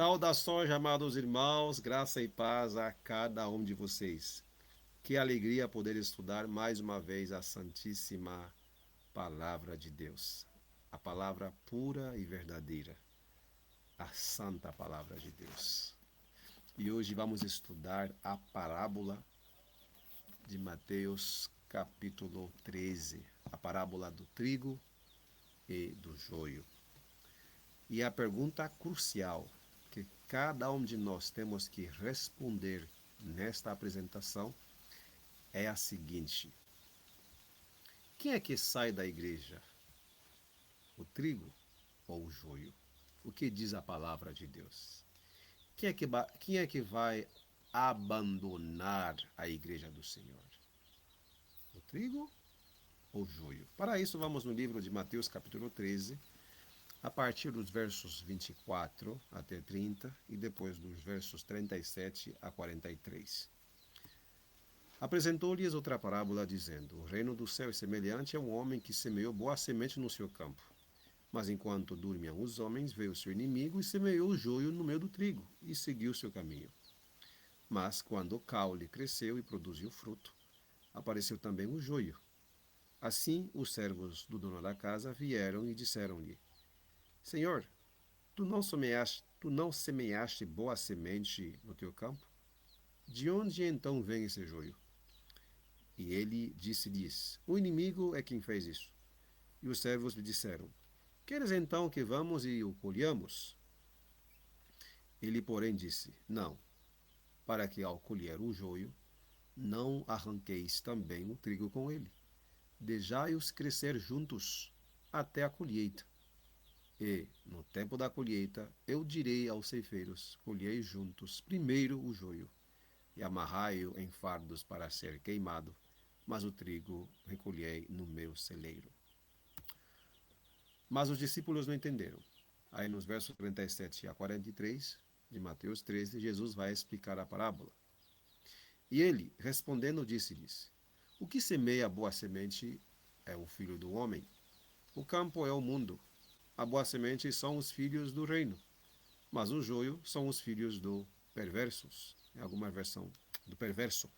Saudações, amados irmãos, graça e paz a cada um de vocês. Que alegria poder estudar mais uma vez a Santíssima Palavra de Deus, a palavra pura e verdadeira, a Santa Palavra de Deus. E hoje vamos estudar a parábola de Mateus, capítulo 13, a parábola do trigo e do joio. E a pergunta crucial que cada um de nós temos que responder nesta apresentação é a seguinte: quem é que sai da igreja? O trigo ou o joio? O que diz a palavra de Deus? Quem é que vai abandonar a igreja do Senhor? O trigo ou o joio? Para isso, vamos no livro de Mateus, capítulo 13, a partir dos versos 24 até 30 e depois dos versos 37 a 43. Apresentou-lhes outra parábola, dizendo: O reino do céu é semelhante a um homem que semeou boa semente no seu campo. Mas enquanto dormiam os homens, veio seu inimigo e semeou o joio no meio do trigo, e seguiu seu caminho. Mas quando o caule cresceu e produziu fruto, apareceu também o joio. Assim os servos do dono da casa vieram e disseram-lhe: Senhor, tu não semeaste boa semente no teu campo? De onde então vem esse joio? E ele disse-lhes: O inimigo é quem fez isso. E os servos lhe disseram: Queres então que vamos e o colhamos? Ele, porém, disse: Não, para que ao colher o joio, não arranqueis também o trigo com ele. Deixai-os crescer juntos até a colheita. E, no tempo da colheita, eu direi aos ceifeiros: Colhei juntos primeiro o joio, e amarrai-o em fardos para ser queimado, mas o trigo recolhei no meu celeiro. Mas os discípulos não entenderam. Aí nos versos 37 a 43 de Mateus 13, Jesus vai explicar a parábola. E ele, respondendo, disse-lhes: O que semeia a boa semente é o filho do homem. O campo é o mundo. A boa semente são os filhos do reino, mas o joio são os filhos do perversos. Em alguma versão do perverso,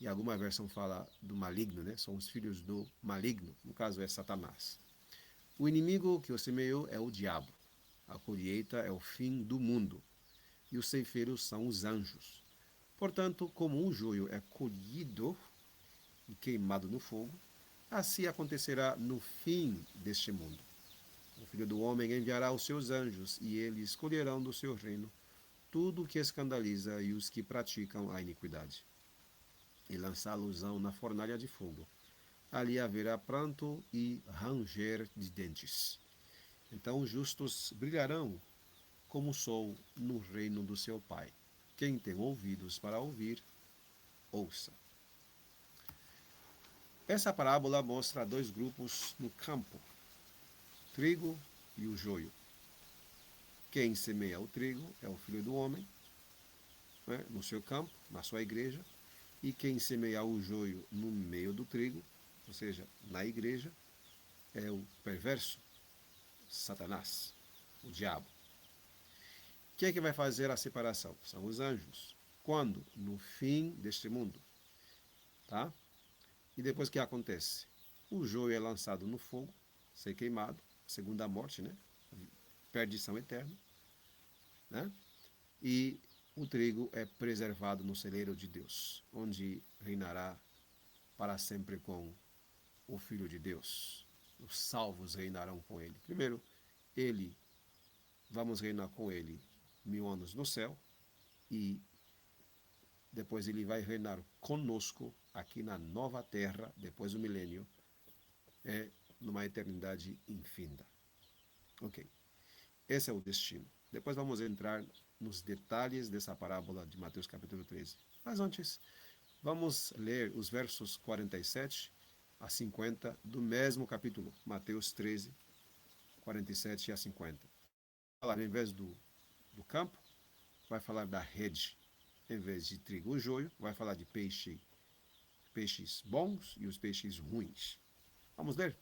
e alguma versão fala do maligno, né? São os filhos do maligno, no caso é Satanás. O inimigo que o semeou é o diabo. A colheita é o fim do mundo, e os ceifeiros são os anjos. Portanto, como um joio é colhido e queimado no fogo, assim acontecerá no fim deste mundo. O Filho do Homem enviará os seus anjos, e eles colherão do seu reino tudo o que escandaliza e os que praticam a iniquidade, e lançá-los-ão na fornalha de fogo. Ali haverá pranto e ranger de dentes. Então os justos brilharão como o sol no reino do seu Pai. Quem tem ouvidos para ouvir, ouça. Essa parábola mostra dois grupos no campo: o trigo e o joio. Quem semeia o trigo é o Filho do Homem, né, no seu campo, na sua igreja, e quem semeia o joio no meio do trigo, ou seja, na igreja, é o perverso, Satanás, o diabo. Quem é que vai fazer a separação? São os anjos. Quando? No fim deste mundo. Tá? E depois o que acontece? O joio é lançado no fogo, ser queimado, segunda morte, né? Perdição eterna. Né? E o trigo é preservado no celeiro de Deus, onde reinará para sempre com o Filho de Deus. Os salvos reinarão com ele. Primeiro, ele, vamos reinar com ele 1000 anos no céu, e depois ele vai reinar conosco aqui na nova terra, depois do milênio, numa eternidade infinda. Ok, esse é o destino. Depois vamos entrar nos detalhes dessa parábola de Mateus capítulo 13. Mas antes, vamos ler os versos 47 a 50 do mesmo capítulo, Mateus 13, 47 a 50. Falar, em vez do campo, vai falar da rede. Em vez de trigo ou joio, vai falar de peixes bons e os peixes ruins. Vamos ler?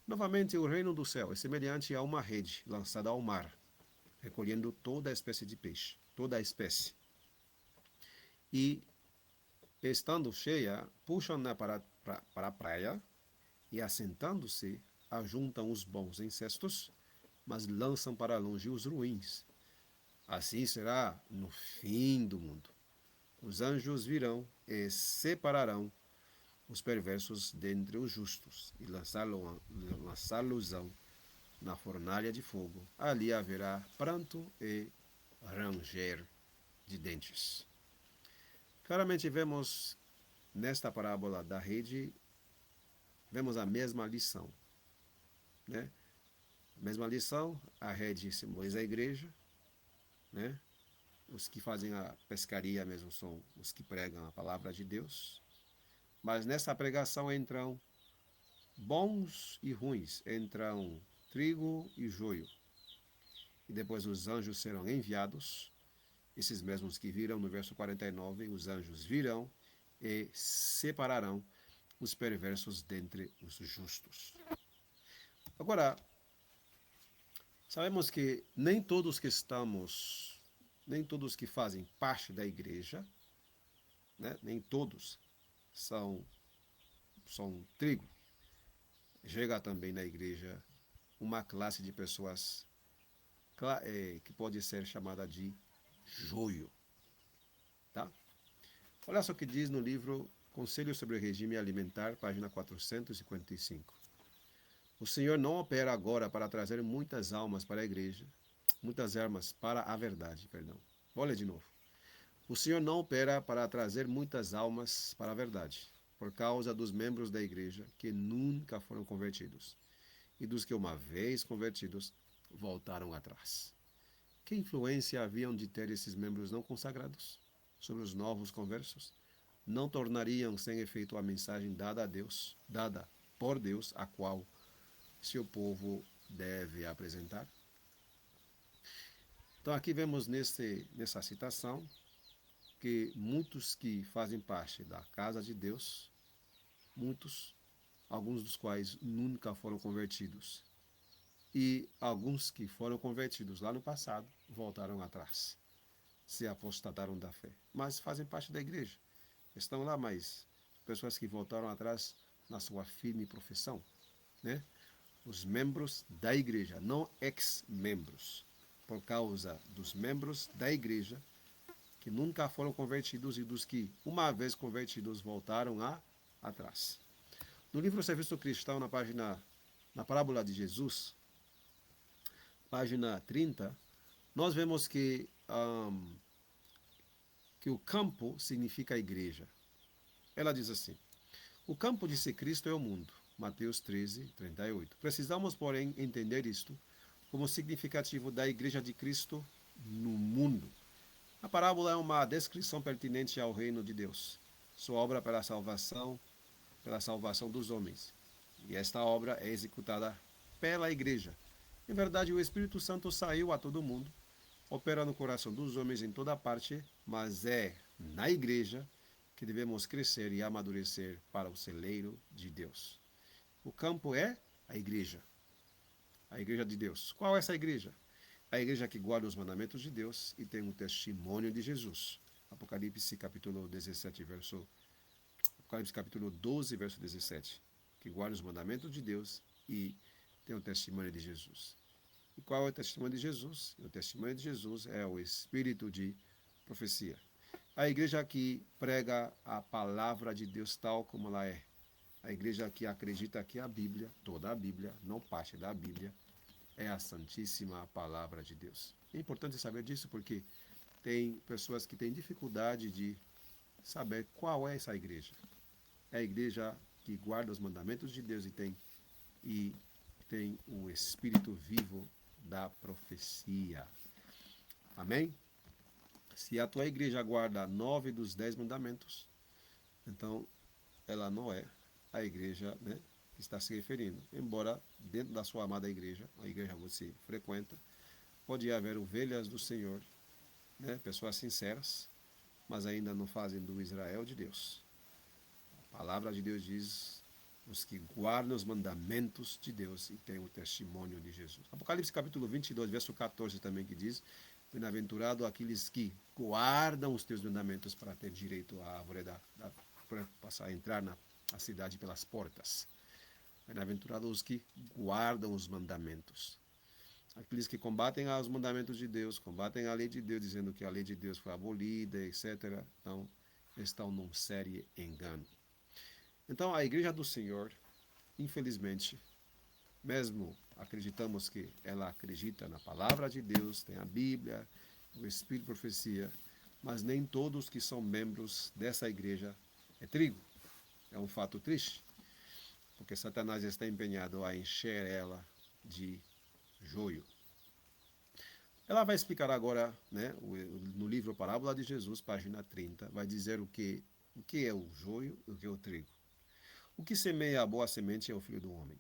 Novamente, o reino do céu é semelhante a uma rede lançada ao mar. recolhendo toda a espécie de peixe, toda a espécie. E, estando cheia, puxam-na para a praia e, assentando-se, ajuntam os bons em cestos, mas lançam para longe os ruins. Assim será no fim do mundo. Os anjos virão e separarão os perversos dentre os justos e lançá-los-ão na fornalha de fogo. Ali haverá pranto e ranger de dentes. Claramente vemos nesta parábola da rede, vemos a mesma lição, né? A mesma lição, a rede simboliza a igreja, né? Os que fazem a pescaria mesmo são os que pregam a palavra de Deus. Mas nessa pregação entram bons e ruins, entram trigo e joio. E depois os anjos serão enviados, esses mesmos que viram no verso 49, os anjos virão e separarão os perversos dentre os justos. Agora, sabemos que nem todos que fazem parte da igreja, né, nem todos são trigo. Chega também na igreja uma classe de pessoas que pode ser chamada de joio. Tá? Olha só o que diz no livro Conselhos sobre o Regime Alimentar, página 455. O Senhor não opera agora para trazer muitas almas para a igreja, muitas almas para a verdade, perdão. Olha de novo. O Senhor não opera para trazer muitas almas para a verdade, por causa dos membros da igreja que nunca foram convertidos e dos que, uma vez convertidos, voltaram atrás. Que influência haviam de ter esses membros não consagrados sobre os novos conversos? Não tornariam sem efeito a mensagem dada a Deus, dada por Deus, a qual seu povo deve apresentar? Então aqui vemos nessa citação que muitos que fazem parte da casa de Deus, muitos, alguns dos quais nunca foram convertidos, e alguns que foram convertidos lá no passado voltaram atrás, se apostataram da fé, mas fazem parte da igreja, estão lá, mas pessoas que voltaram atrás na sua firme profissão, né? Os membros da igreja, não ex-membros, por causa dos membros da igreja que nunca foram convertidos e dos que, uma vez convertidos, voltaram atrás. No livro Serviço Cristão, na parábola de Jesus, página 30, nós vemos que o campo significa a igreja. Ela diz assim: o campo, disse Cristo, é o mundo. Mateus 13, 38. Precisamos, porém, entender isto como significativo da igreja de Cristo no mundo. A parábola é uma descrição pertinente ao reino de Deus, sua obra pela salvação dos homens. E esta obra é executada pela igreja. Em verdade, o Espírito Santo saiu a todo mundo, opera no coração dos homens em toda parte, mas é na igreja que devemos crescer e amadurecer para o celeiro de Deus. O campo é a igreja de Deus. Qual é essa igreja? A igreja que guarda os mandamentos de Deus e tem um testemunho de Jesus. Apocalipse capítulo 17, Apocalipse capítulo 12, verso 17. Que guarda os mandamentos de Deus e tem um testemunho de Jesus. E qual é o testemunho de Jesus? O testemunho de Jesus é o espírito de profecia. A igreja que prega a palavra de Deus tal como ela é. A igreja que acredita que a Bíblia, toda a Bíblia, não parte da Bíblia, é a Santíssima Palavra de Deus. É importante saber disso porque tem pessoas que têm dificuldade de saber qual é essa igreja. É a igreja que guarda os mandamentos de Deus e tem o Espírito vivo da profecia. Amém? Se a tua igreja guarda 9 dos 10 mandamentos, então ela não é a igreja, né, que está se referindo. Embora dentro da sua amada igreja, a igreja você frequenta, pode haver ovelhas do Senhor, né, pessoas sinceras, mas ainda não fazem do Israel de Deus. A palavra de Deus diz os que guardam os mandamentos de Deus e têm o testemunho de Jesus. Apocalipse capítulo 22, verso 14 também que diz: bem-aventurado aqueles que guardam os teus mandamentos para ter direito à árvore para passar a entrar na cidade pelas portas. Bem-aventurados os que guardam os mandamentos. Aqueles que combatem os mandamentos de Deus, combatem a lei de Deus, dizendo que a lei de Deus foi abolida, etc. Então, estão num sério engano. Então, a igreja do Senhor, infelizmente, mesmo acreditamos que ela acredita na palavra de Deus, tem a Bíblia, o Espírito de profecia, mas nem todos que são membros dessa igreja é trigo. É um fato triste, porque Satanás está empenhado a encher ela de joio. Ela vai explicar agora, né, no livro Parábola de Jesus, página 30, vai dizer o que é o joio e o que é o trigo. O que semeia a boa semente é o Filho do Homem.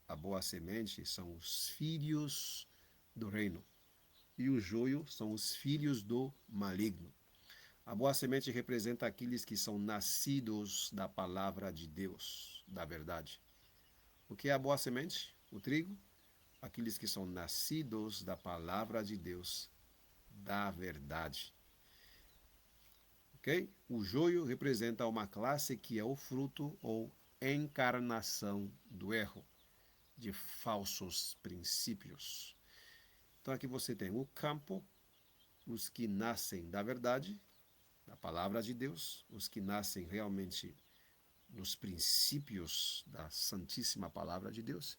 A boa semente são os filhos do reino. E o joio são os filhos do maligno. A boa semente representa aqueles que são nascidos da palavra de Deus, da verdade. O que é a boa semente? O trigo. Aqueles que são nascidos da palavra de Deus, da verdade. Ok? O joio representa uma classe que é o fruto ou encarnação do erro, de falsos princípios. Então aqui você tem o campo, os que nascem da verdade, da palavra de Deus, os que nascem realmente nos princípios da santíssima palavra de Deus.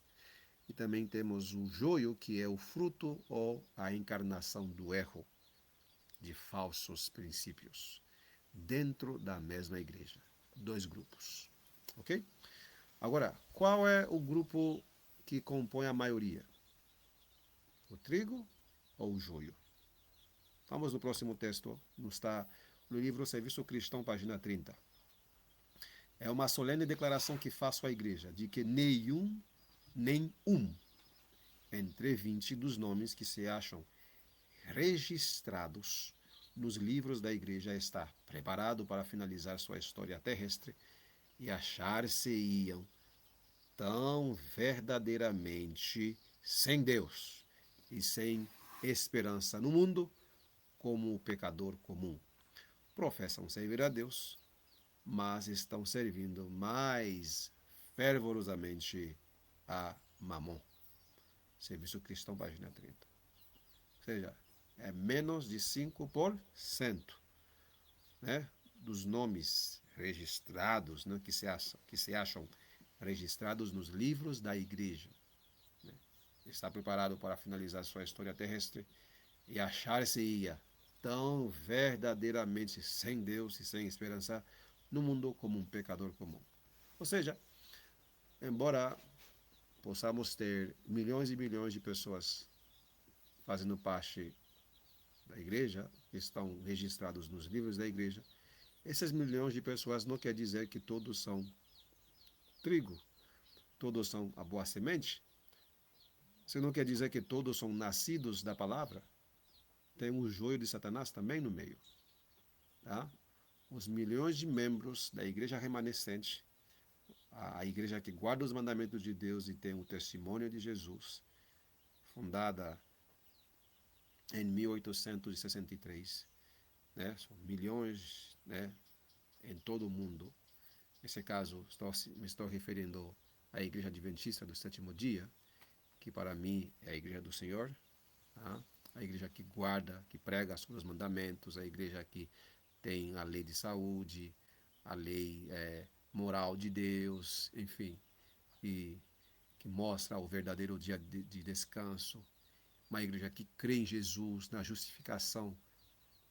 E também temos o joio, que é o fruto ou a encarnação do erro, de falsos princípios, dentro da mesma igreja. Dois grupos. Ok? Agora, qual é o grupo que compõe a maioria? O trigo ou o joio? Vamos no próximo texto, está no livro Serviço Cristão, página 30. É uma solene declaração que faço à igreja, de que nem um entre 20 dos nomes que se acham registrados nos livros da igreja está preparado para finalizar sua história terrestre e achar-se-iam tão verdadeiramente sem Deus e sem esperança no mundo como o pecador comum. Professam servir a Deus, mas estão servindo mais fervorosamente a Mamon. Serviço Cristão, página 30. Ou seja, é menos de 5%, né, dos nomes registrados, né, que se acham registrados nos livros da igreja. Né? Está preparado para finalizar sua história terrestre e achar-se-ia tão verdadeiramente sem Deus e sem esperança no mundo como um pecador comum. Ou seja, embora possamos ter milhões e milhões de pessoas fazendo parte da igreja, que estão registrados nos livros da igreja, esses milhões de pessoas não quer dizer que todos são trigo, todos são a boa semente. Isso não quer dizer que todos são nascidos da palavra. Tem um joio de Satanás também no meio. Tá? Os milhões de membros da igreja remanescente, a igreja que guarda os mandamentos de Deus e tem o testemunho de Jesus, fundada em 1863, né? São milhões, né, em todo o mundo. Nesse caso, me estou referindo à Igreja Adventista do Sétimo Dia, que para mim é a Igreja do Senhor, tá? A igreja que guarda, que prega os mandamentos, a igreja que tem a lei de saúde, a lei moral de Deus, enfim, e que mostra o verdadeiro dia de descanso, uma igreja que crê em Jesus, na justificação,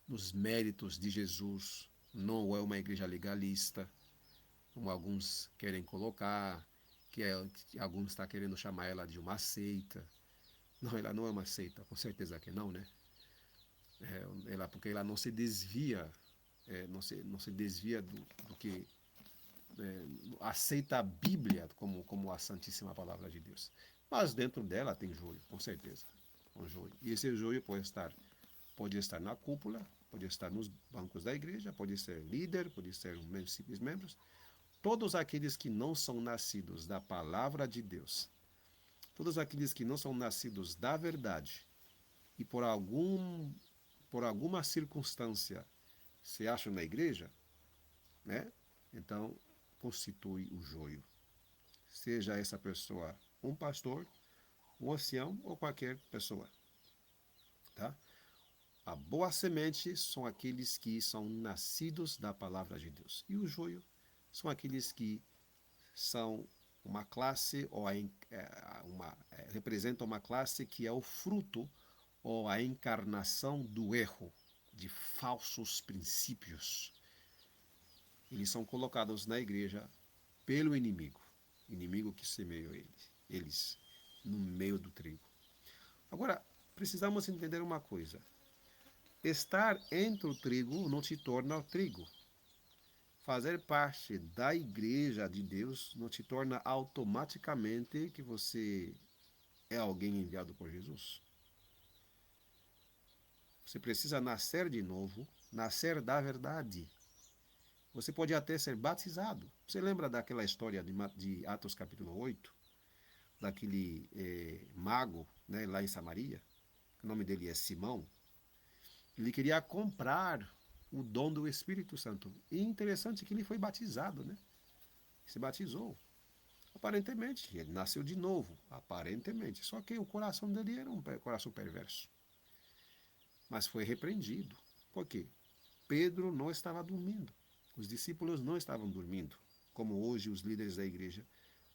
nos méritos de Jesus, não é uma igreja legalista, como alguns querem colocar, que alguns estão querendo chamar ela de uma seita. Não, ela não é uma seita, com certeza que não, né? Porque ela não se desvia, não se desvia do que aceita a Bíblia como a Santíssima Palavra de Deus. Mas dentro dela tem joio, com certeza. Um joio. E esse joio pode estar na cúpula, pode estar nos bancos da igreja, pode ser líder, pode ser um simples membro, todos aqueles que não são nascidos da palavra de Deus, todos aqueles que não são nascidos da verdade e por alguma circunstância se acham na igreja, né? Então constitui o joio. Seja essa pessoa um pastor, um ancião ou qualquer pessoa, tá? A boa semente são aqueles que são nascidos da palavra de Deus. E o joio são aqueles que são uma classe ou representam uma classe que é o fruto ou a encarnação do erro, de falsos princípios. Eles são colocados na igreja pelo inimigo que semeou eles no meio do trigo. Agora, precisamos entender uma coisa. Estar entre o trigo não te torna o trigo. Fazer parte da igreja de Deus não te torna automaticamente que você é alguém enviado por Jesus. Você precisa nascer de novo, nascer da verdade. Você pode até ser batizado. Você lembra daquela história de Atos capítulo 8? Daquele mago, né, lá em Samaria? O nome dele é Simão. Ele queria comprar o dom do Espírito Santo. E interessante que ele foi batizado, né? Se batizou. Aparentemente, ele nasceu de novo, aparentemente. Só que o coração dele era um coração perverso. Mas foi repreendido. Por quê? Pedro não estava dormindo. Os discípulos não estavam dormindo. Como hoje os líderes da igreja,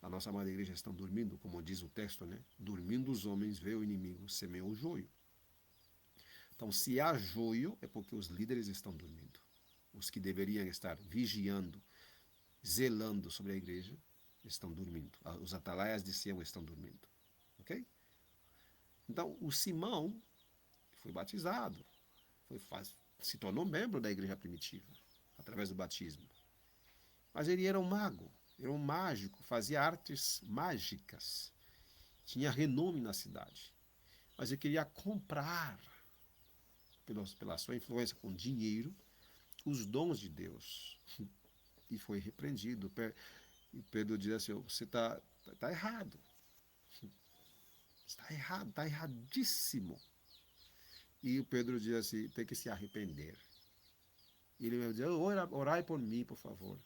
a nossa amada igreja, estão dormindo, como diz o texto, né? Dormindo os homens, vê o inimigo, semeou o joio. Então, se há joio, é porque os líderes estão dormindo. Os que deveriam estar vigiando, zelando sobre a igreja, estão dormindo. Os atalaias de Sião estão dormindo. Ok? Então, o Simão foi batizado, se tornou membro da igreja primitiva, através do batismo. Mas ele era um mago, era um mágico, fazia artes mágicas, tinha renome na cidade. Mas ele queria comprar, pela sua influência com dinheiro, os dons de Deus. E foi repreendido. E Pedro diz assim: você está errado. Está errado, está erradíssimo. E o Pedro diz assim: tem que se arrepender. E ele vai dizer: orai por mim, por favor.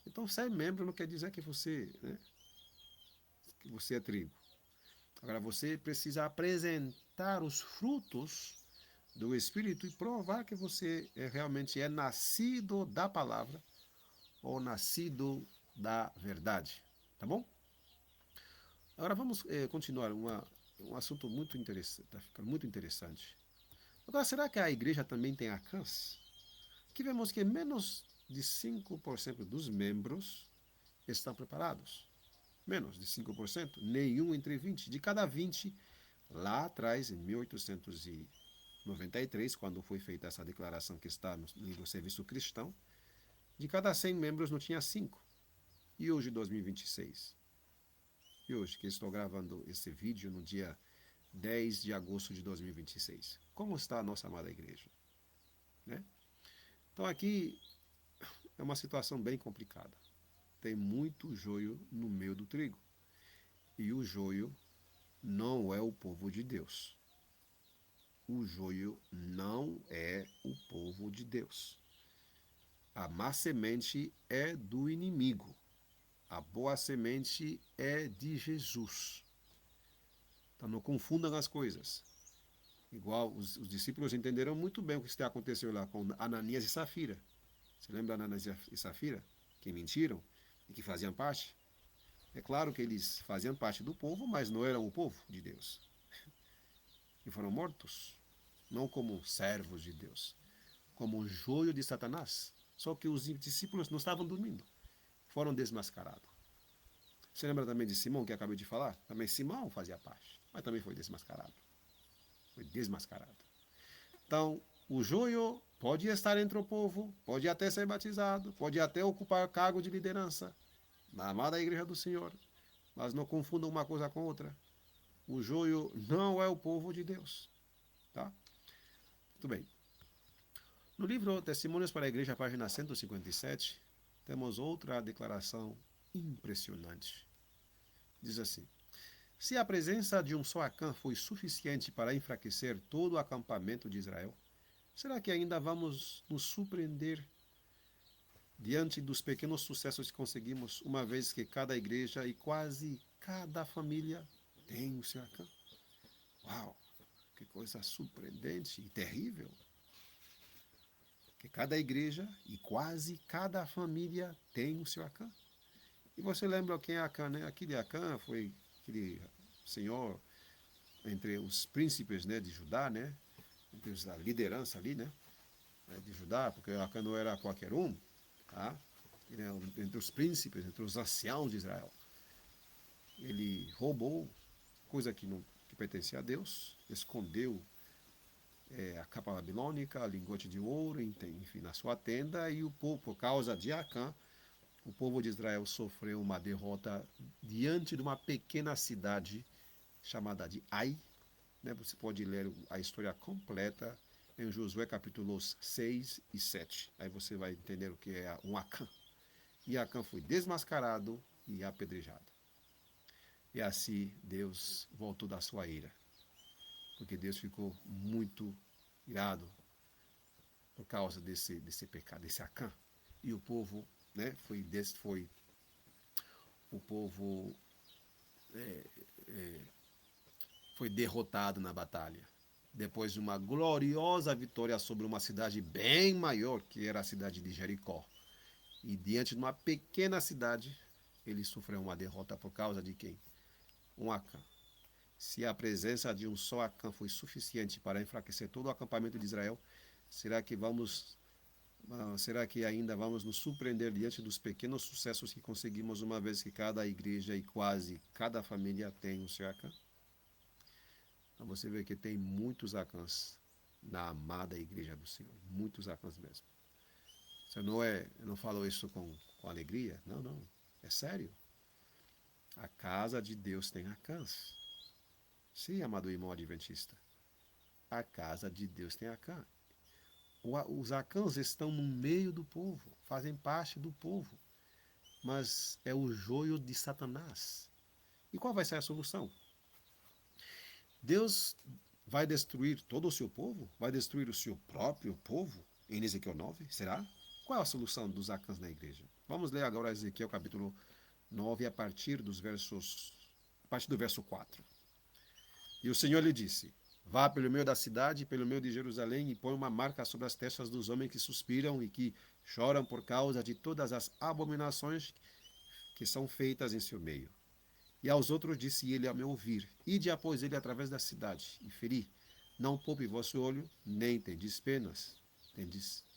Então, ser membro não quer dizer que né, que você é trigo. Agora, você precisa apresentar os frutos do Espírito e provar que você realmente é nascido da palavra ou nascido da verdade. Tá bom? Agora vamos continuar um assunto muito interessante, está ficando muito interessante. Agora, será que a igreja também tem alcance? Aqui vemos que menos de 5% dos membros estão preparados. Menos de 5%, nenhum entre 20. De cada 20, lá atrás, em 1893, quando foi feita essa declaração que está no livro Serviço Cristão, de cada 100 membros não tinha 5. E hoje, 2026? E hoje, que estou gravando esse vídeo no dia 10 de agosto de 2026. Como está a nossa amada igreja? Né? Então aqui é uma situação bem complicada. Tem muito joio no meio do trigo. E o joio não é o povo de Deus. O joio não é o povo de Deus. A má semente é do inimigo. A boa semente é de Jesus. Então não confundam as coisas. Igual os discípulos entenderam muito bem o que aconteceu lá com Ananias e Safira. Você lembra de Ananias e Safira? Que mentiram e que faziam parte? É claro que eles faziam parte do povo, mas não eram o povo de Deus. E foram mortos, não como servos de Deus, como joio de Satanás. Só que os discípulos não estavam dormindo, foram desmascarados. Você lembra também de Simão, que eu acabei de falar? Também Simão fazia parte, mas também foi desmascarado. Foi desmascarado. Então, o joio pode estar entre o povo, pode até ser batizado, pode até ocupar cargo de liderança na amada igreja do Senhor, mas não confundam uma coisa com outra. O joio não é o povo de Deus. Tá? Muito bem. No livro Testemunhos para a Igreja, página 157, temos outra declaração impressionante. Diz assim: se a presença de um só Acã foi suficiente para enfraquecer todo o acampamento de Israel, será que ainda vamos nos surpreender diante dos pequenos sucessos que conseguimos, uma vez que cada igreja e quase cada família tem o seu Acã? Uau! Que coisa surpreendente e terrível! Que cada igreja e quase cada família tem o seu Acã. E você lembra quem é Acã, né? Aquele Acã foi aquele senhor entre os príncipes, né, de Judá, né? Entre a liderança ali, né? De Judá, porque Acã não era qualquer um, tá? Ele era entre os príncipes, entre os anciãos de Israel. Ele roubou coisa que não que pertencia a Deus, escondeu a capa babilônica, a lingote de ouro, enfim, na sua tenda, e o povo, por causa de Acã, o povo de Israel sofreu uma derrota diante de uma pequena cidade chamada de Ai. Né? Você pode ler a história completa em Josué capítulos 6 e 7. Aí você vai entender o que é um Acã. E Acã foi desmascarado e apedrejado. E assim Deus voltou da sua ira. Porque Deus ficou muito irado por causa desse pecado, desse Acã. E o povo, né, o povo foi derrotado na batalha. Depois de uma gloriosa vitória sobre uma cidade bem maior, que era a cidade de Jericó. E diante de uma pequena cidade, ele sofreu uma derrota por causa de quem? Um Acã. Se a presença de um só Acã foi suficiente para enfraquecer todo o acampamento de Israel, será que ainda vamos nos surpreender diante dos pequenos sucessos que conseguimos, uma vez que cada igreja e quase cada família tem o seu Acã? Então você vê que tem muitos Acãs na amada igreja do Senhor, muitos Acãs mesmo. Eu não falo isso com alegria, não, não, é sério. A casa de Deus tem Acãs. Sim, amado irmão adventista, a casa de Deus tem Acã. Os Acãs estão no meio do povo, fazem parte do povo, mas é o joio de Satanás. E qual vai ser a solução? Deus vai destruir todo o seu povo? Vai destruir o seu próprio povo? Em Ezequiel 9? Será? Qual é a solução dos Acãs na igreja? Vamos ler agora Ezequiel capítulo 9, a partir a partir do verso 4. E o Senhor lhe disse: vá pelo meio da cidade, pelo meio de Jerusalém, e põe uma marca sobre as testas dos homens que suspiram e que choram por causa de todas as abominações que são feitas em seu meio. E aos outros disse ele a me ouvir: ide após ele através da cidade, e feri. Não poupe vosso olho, nem tendes penas,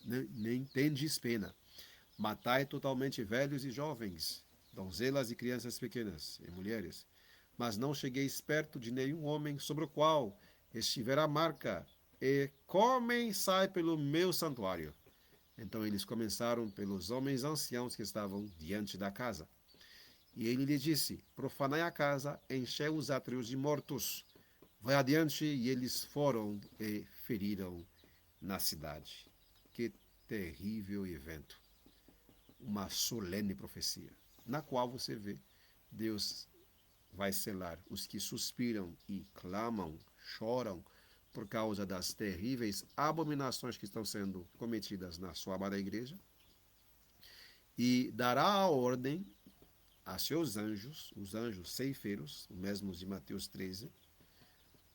nem tendes pena. Matai totalmente velhos e jovens, donzelas e crianças pequenas, e mulheres. Mas não chegueis perto de nenhum homem sobre o qual estiver a marca, e comem sai pelo meu santuário. Então eles começaram pelos homens anciãos que estavam diante da casa. E ele lhe disse: profanai a casa, enchei os átrios de mortos. Vai adiante, e eles foram e feriram na cidade. Que terrível evento! Uma solene profecia, na qual você vê Deus vai selar os que suspiram e clamam, choram por causa das terríveis abominações que estão sendo cometidas na sua amada igreja, e dará a ordem a seus anjos, os anjos ceifeiros, os mesmos de Mateus 13,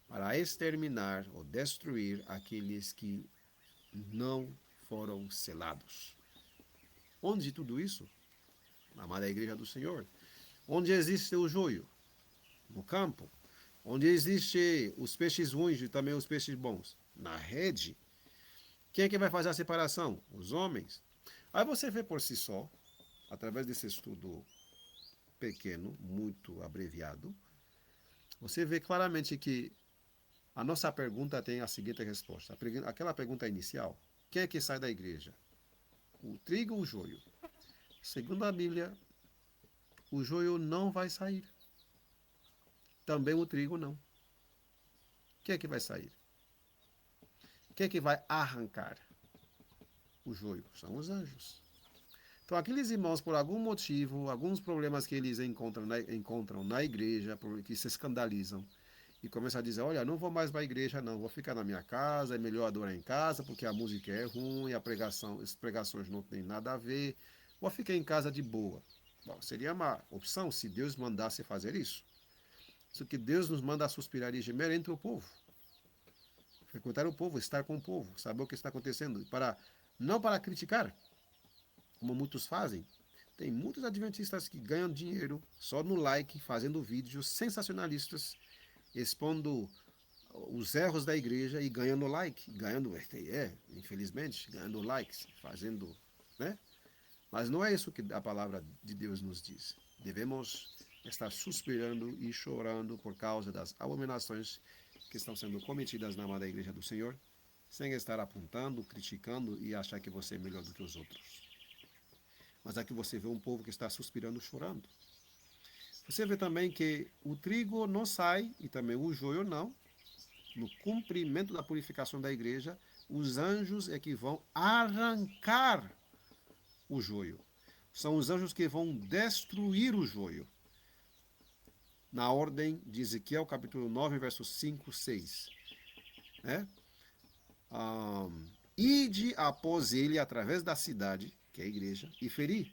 para exterminar ou destruir aqueles que não foram selados. Onde tudo isso? Na amada igreja do Senhor. Onde existe o joio? No campo. Onde existe os peixes ruins e também os peixes bons? Na rede. Quem é que vai fazer a separação? Os homens. Aí você vê por si só, através desse estudo pequeno, muito abreviado, você vê claramente que a nossa pergunta tem a seguinte resposta. Aquela pergunta inicial: quem é que sai da igreja? O trigo ou o joio? Segundo a Bíblia, o joio não vai sair. Também o trigo não. Quem é que vai sair? Quem é que vai arrancar o joio? São os anjos. Então, aqueles irmãos, por algum motivo, alguns problemas que eles encontram na igreja, que se escandalizam, e começam a dizer, olha, não vou mais para a igreja não, vou ficar na minha casa, é melhor adorar em casa, porque a música é ruim, as pregações não têm nada a ver, vou ficar em casa de boa. Bom, seria uma opção se Deus mandasse fazer isso. Isso que Deus nos manda a suspirar e gemer entre o povo. Frequentar o povo, estar com o povo, saber o que está acontecendo, não para criticar, como muitos fazem. Tem muitos adventistas que ganham dinheiro só no like, fazendo vídeos sensacionalistas, expondo os erros da igreja e ganhando like, infelizmente, ganhando likes, fazendo, né? Mas não é isso que a palavra de Deus nos diz. Devemos estar suspirando e chorando por causa das abominações que estão sendo cometidas na amada igreja do Senhor, sem estar apontando, criticando e achar que você é melhor do que os outros. Mas aqui você vê um povo que está suspirando, chorando. Você vê também que o trigo não sai e também o joio não. No cumprimento da purificação da igreja, os anjos é que vão arrancar o joio. São os anjos que vão destruir o joio. Na ordem de Ezequiel, capítulo 9, versos 5, 6. Né? Ide após ele através da cidade, que é a igreja, e feri.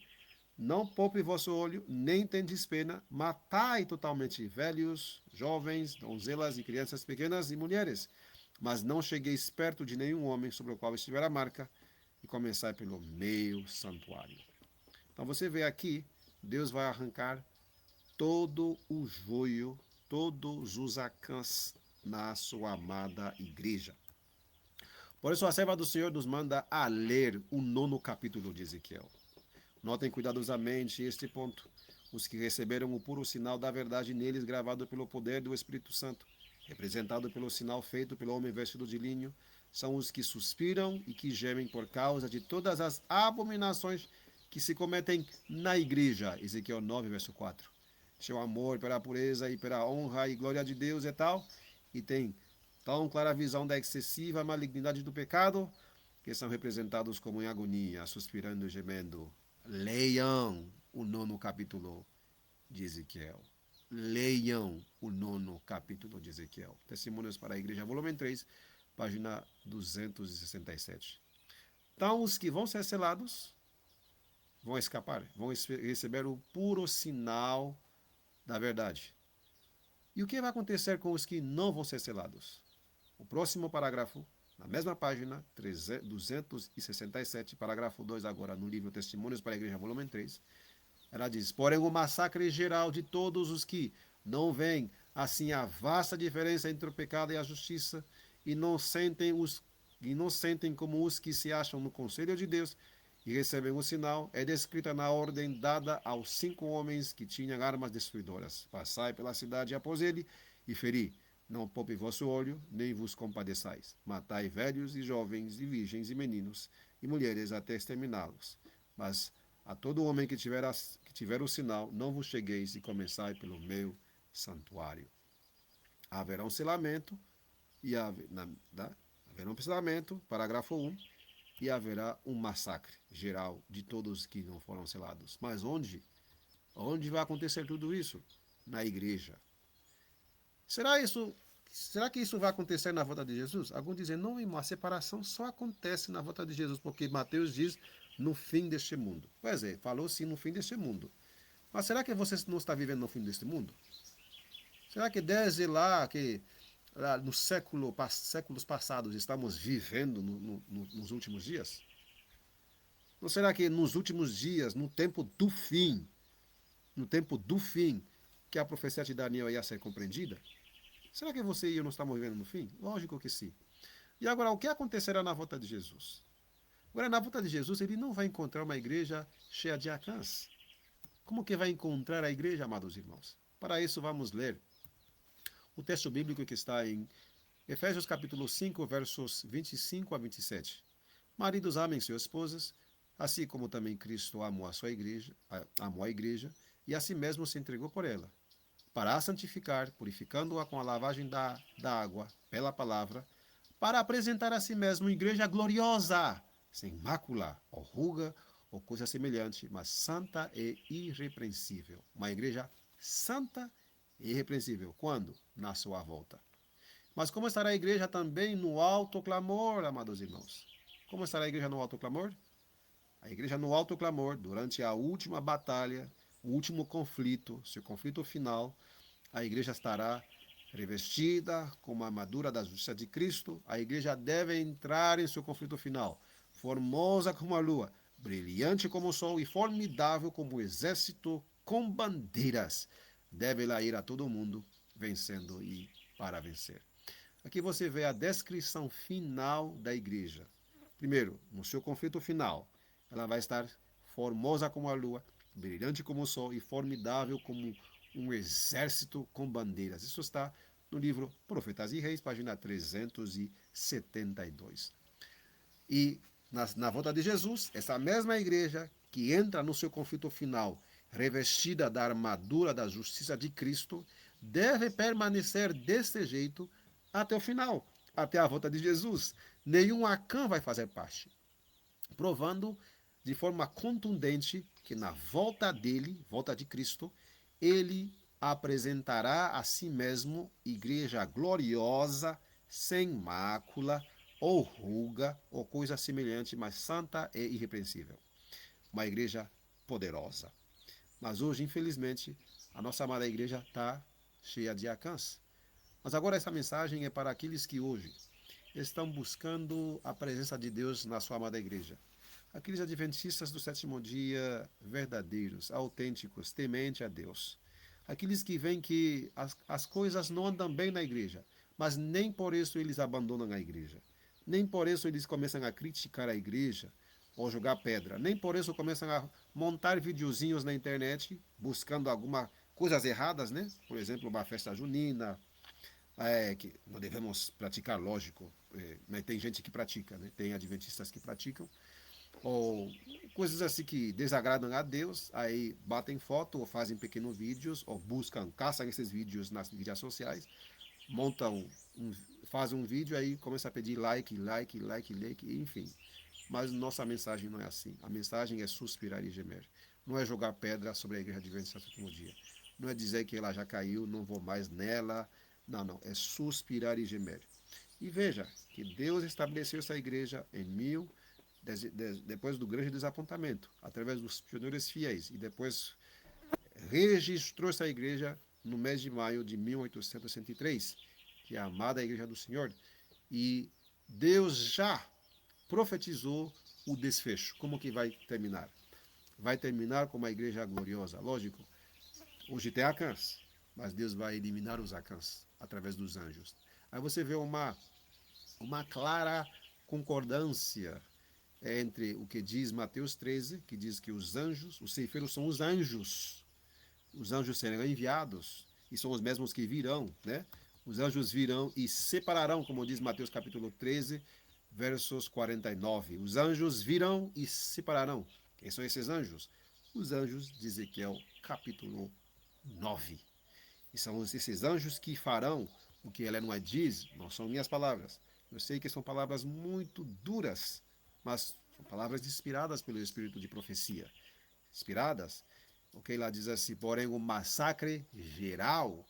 Não poupe vosso olho, nem tendes pena, matai totalmente velhos, jovens, donzelas e crianças pequenas e mulheres, mas não chegueis perto de nenhum homem sobre o qual estiver a marca, e começai pelo meio santuário. Então você vê aqui, Deus vai arrancar todo o joio, todos os acãs na sua amada igreja. Por isso a serva do Senhor nos manda a ler o 9º capítulo de Ezequiel. Notem cuidadosamente este ponto. Os que receberam o puro sinal da verdade neles, gravado pelo poder do Espírito Santo, representado pelo sinal feito pelo homem vestido de linho, são os que suspiram e que gemem por causa de todas as abominações que se cometem na igreja. Ezequiel 9, verso 4. Seu amor pela pureza e pela honra e glória de Deus é tal, e tem tão clara visão da excessiva malignidade do pecado, que são representados como em agonia, suspirando e gemendo. Leiam o 9º capítulo de Ezequiel. Leiam o 9º capítulo de Ezequiel. Testemunhos para a Igreja, volume 3, página 267. Então, os que vão ser selados vão escapar, vão receber o puro sinal da verdade. E o que vai acontecer com os que não vão ser selados? O próximo parágrafo, na mesma página, 267, parágrafo 2 agora, no livro Testemunhos para a Igreja, volume 3, ela diz, porém o massacre geral de todos os que não veem assim a vasta diferença entre o pecado e a justiça e não sentem como os que se acham no conselho de Deus e recebem o sinal, é descrita na ordem dada aos 5 homens que tinham armas destruidoras. Passai pela cidade após ele e feri. Não poupe vosso olho, nem vos compadeçais. Matai velhos e jovens e virgens e meninos e mulheres até exterminá-los. Mas a todo homem que tiver o sinal, não vos chegueis e começai pelo meu santuário. Haverá um selamento, parágrafo 1, e haverá um massacre geral de todos que não foram selados. Mas onde? Onde vai acontecer tudo isso? Na igreja. Será que isso vai acontecer na volta de Jesus? Alguns dizem, não, irmão, a separação só acontece na volta de Jesus, porque Mateus diz no fim deste mundo. Pois é, falou sim no fim deste mundo. Mas será que você não está vivendo no fim deste mundo? Será que desde lá, nos séculos passados, estamos vivendo nos últimos dias? Não será que nos últimos dias, no tempo do fim, que a profecia de Daniel ia ser compreendida? Será que você e eu não estamos vivendo no fim? Lógico que sim. E agora, o que acontecerá na volta de Jesus? Agora, na volta de Jesus, ele não vai encontrar uma igreja cheia de acãs. Como que vai encontrar a igreja, amados irmãos? Para isso, vamos ler o texto bíblico que está em Efésios capítulo 5, versos 25 a 27. Maridos, amem suas esposas, assim como também Cristo amou a igreja, e a si mesmo se entregou por ela, para a santificar, purificando-a com a lavagem da água pela palavra, para apresentar a si mesmo uma igreja gloriosa, sem mácula, ou ruga, ou coisa semelhante, mas santa e irrepreensível. Uma igreja santa e irrepreensível. Quando? Na sua volta. Mas como estará a igreja também no alto clamor, amados irmãos? Como estará a igreja no alto clamor? A igreja no alto clamor, durante a última batalha, o último conflito, seu conflito final, a igreja estará revestida com a armadura da justiça de Cristo. A igreja deve entrar em seu conflito final, formosa como a lua, brilhante como o sol e formidável como o exército com bandeiras. Deve lá ir a todo mundo, vencendo e para vencer. Aqui você vê a descrição final da igreja. Primeiro, no seu conflito final, ela vai estar formosa como a lua, brilhante como o sol e formidável como um exército com bandeiras. Isso está no livro Profetas e Reis, página 372. E na volta de Jesus, essa mesma igreja que entra no seu conflito final, revestida da armadura da justiça de Cristo, deve permanecer desse jeito até o final, até a volta de Jesus. Nenhum Acã vai fazer parte, provando de forma contundente que na volta dele, volta de Cristo, ele apresentará a si mesmo igreja gloriosa, sem mácula, ou ruga, ou coisa semelhante, mas santa e irrepreensível. Uma igreja poderosa. Mas hoje, infelizmente, a nossa amada igreja está cheia de acãs. Mas agora essa mensagem é para aqueles que hoje estão buscando a presença de Deus na sua amada igreja. Aqueles adventistas do sétimo dia verdadeiros, autênticos, temente a Deus. Aqueles que veem que as coisas não andam bem na igreja, mas nem por isso eles abandonam a igreja. Nem por isso eles começam a criticar a igreja ou jogar pedra. Nem por isso começam a montar videozinhos na internet buscando alguma coisas erradas, né? Por exemplo, uma festa junina, que não devemos praticar, lógico, mas tem gente que pratica, né? Tem adventistas que praticam, ou coisas assim que desagradam a Deus, aí batem foto ou fazem pequenos vídeos, ou buscam, caçam esses vídeos nas mídias sociais, montam, fazem um vídeo, aí começa a pedir like, like, like, like, enfim. Mas nossa mensagem não é assim. A mensagem é suspirar e gemer. Não é jogar pedra sobre a igreja adventista do sétimo dia. Não é dizer que ela já caiu, não vou mais nela. Não, não. É suspirar e gemer. E veja que Deus estabeleceu essa igreja em depois do grande desapontamento, através dos pioneiros fiéis, e depois registrou essa igreja no mês de maio de 1803, que é a amada igreja do Senhor, e Deus já profetizou o desfecho, como que vai terminar. Vai terminar com uma igreja gloriosa, lógico. Hoje tem acãs, mas Deus vai eliminar os acãs através dos anjos. Aí você vê uma clara concordância entre o que diz Mateus 13, que diz que os anjos, os ceifeiros são os anjos serão enviados, e são os mesmos que virão, né? Os anjos virão e separarão, como diz Mateus capítulo 13, versos 49. Os anjos virão e separarão. Quem são esses anjos? Os anjos de Ezequiel capítulo 9. E são esses anjos que farão o que Ellen White diz, não são minhas palavras. Eu sei que são palavras muito duras, mas são palavras inspiradas pelo espírito de profecia. Inspiradas, ok? Lá diz assim, porém o massacre geral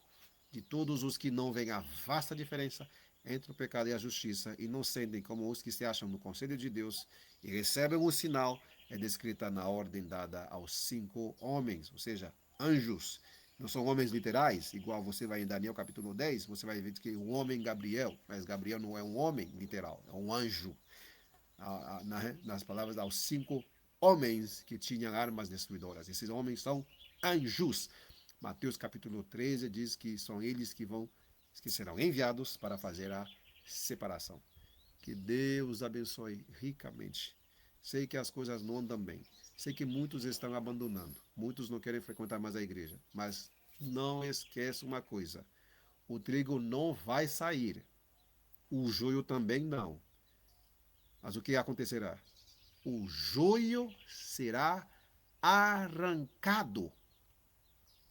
de todos os que não veem a vasta diferença entre o pecado e a justiça e não sentem como os que se acham no conselho de Deus e recebem o sinal, é descrita na ordem dada aos 5 homens, ou seja, anjos. Não são homens literais, igual você vai em Daniel capítulo 10, você vai ver que o homem Gabriel, mas Gabriel não é um homem literal, é um anjo. Nas palavras aos 5 homens que tinham armas destruidoras. Esses homens são anjos. Mateus capítulo 13 diz que são eles que serão enviados para fazer a separação. Que Deus abençoe ricamente. Sei que as coisas não andam bem. Sei que muitos estão abandonando. Muitos não querem frequentar mais a igreja. Mas não esqueça uma coisa. O trigo não vai sair. O joio também não. Mas o que acontecerá? O joio será arrancado,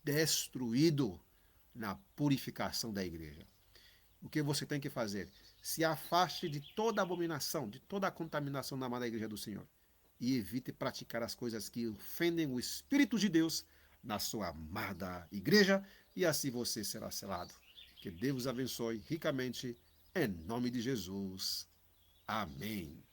destruído na purificação da igreja. O que você tem que fazer? Se afaste de toda abominação, de toda a contaminação na amada igreja do Senhor. e evite praticar as coisas que ofendem o Espírito de Deus na sua amada igreja, e assim você será selado. Que Deus abençoe ricamente, em nome de Jesus. Amém.